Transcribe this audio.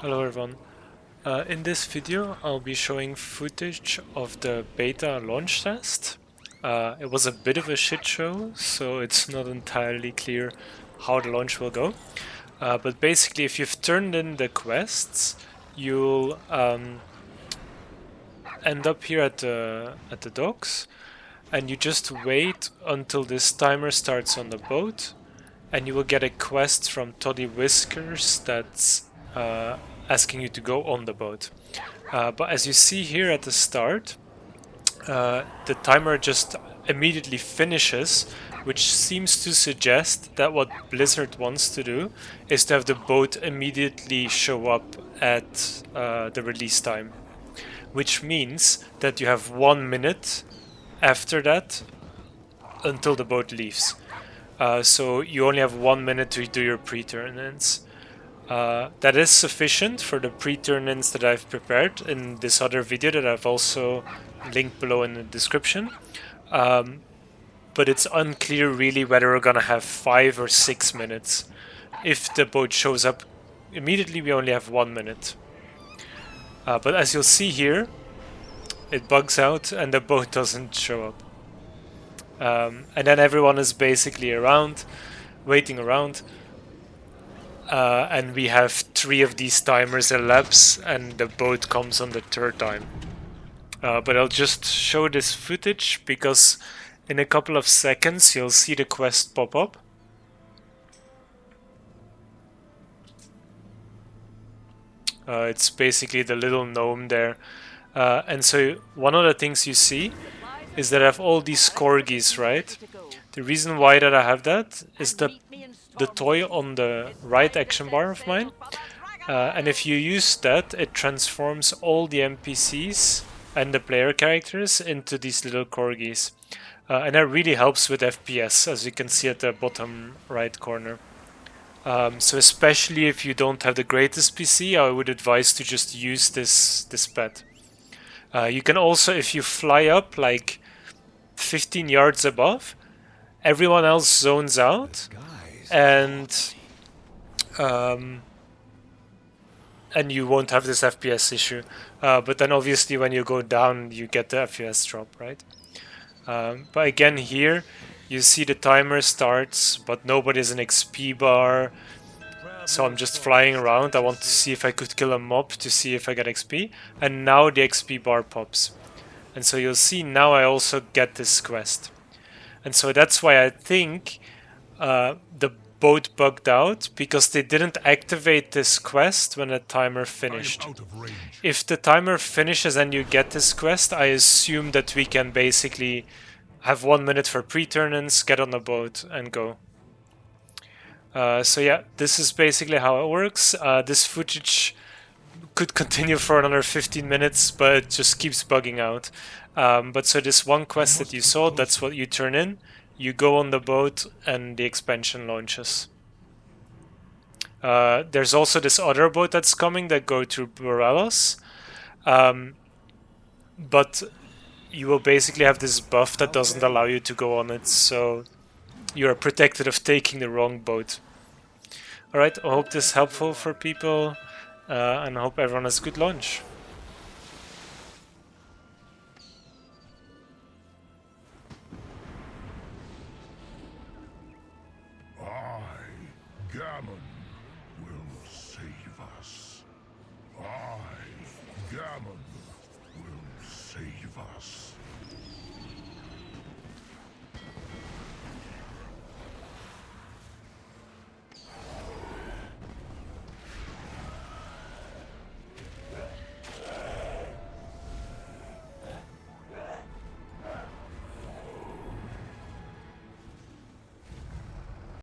Hello everyone. In this video I'll be showing footage of the beta launch test. It was a bit of a shit show, so it's not entirely clear how the launch will go. But basically if you've turned in the quests, you'll end up here at the docks, and you just wait until this timer starts on the boat, and you will get a quest from Toddy Whiskers that's asking you to go on the boat. But as you see here at the start, the timer just immediately finishes, which seems to suggest that what Blizzard wants to do is to have the boat immediately show up at the release time, which means that you have 1 minute after that until the boat leaves. So you only have 1 minute to do your pre-turn-ins. That is sufficient for the pre-turn-ins that I've prepared in this other video that I've also linked below in the description. But it's unclear really whether we're gonna have 5 or 6 minutes. If the boat shows up immediately, we only have 1 minute. But as you'll see here, it bugs out and the boat doesn't show up. And then everyone is basically around, waiting around. And we have 3 of these timers elapse, and the boat comes on the 3rd time. But I'll just show this footage because in a couple of seconds you'll see the quest pop up. It's basically the little gnome there. And so one of the things you see is that I have all these corgis, right? The reason why that I have that is the toy on the right action bar of mine. And if you use that, it transforms all the NPCs and the player characters into these little corgis. And that really helps with FPS, as you can see at the bottom right corner. So especially if you don't have the greatest PC, I would advise to just use this pet. You can also, if you fly up like 15 yards above, everyone else zones out, and you won't have this FPS issue. But then obviously when you go down, you get the FPS drop, right? But again here, you see the timer starts, but nobody's an XP bar. So I'm just flying around. I want to see if I could kill a mob to see if I get XP. And now the XP bar pops. And so you'll see now I also get this quest. And so that's why I think the boat bugged out, because they didn't activate this quest when the timer finished. If the timer finishes and you get this quest, I assume that we can basically have 1 minute for pre-turn-ins, get on the boat and go. So yeah, this is basically how it works. This footage could continue for another 15 minutes, but it just keeps bugging out. But so this one quest that you saw, that's what you turn in. You go on the boat and the expansion launches. There's also this other boat that's coming that go to Borealis. But you will basically have this buff that doesn't allow you to go on it, so you are protected of taking the wrong boat. Alright, I hope this is helpful for people, and I hope everyone has a good launch. Gammon will save us. Gammon will save us.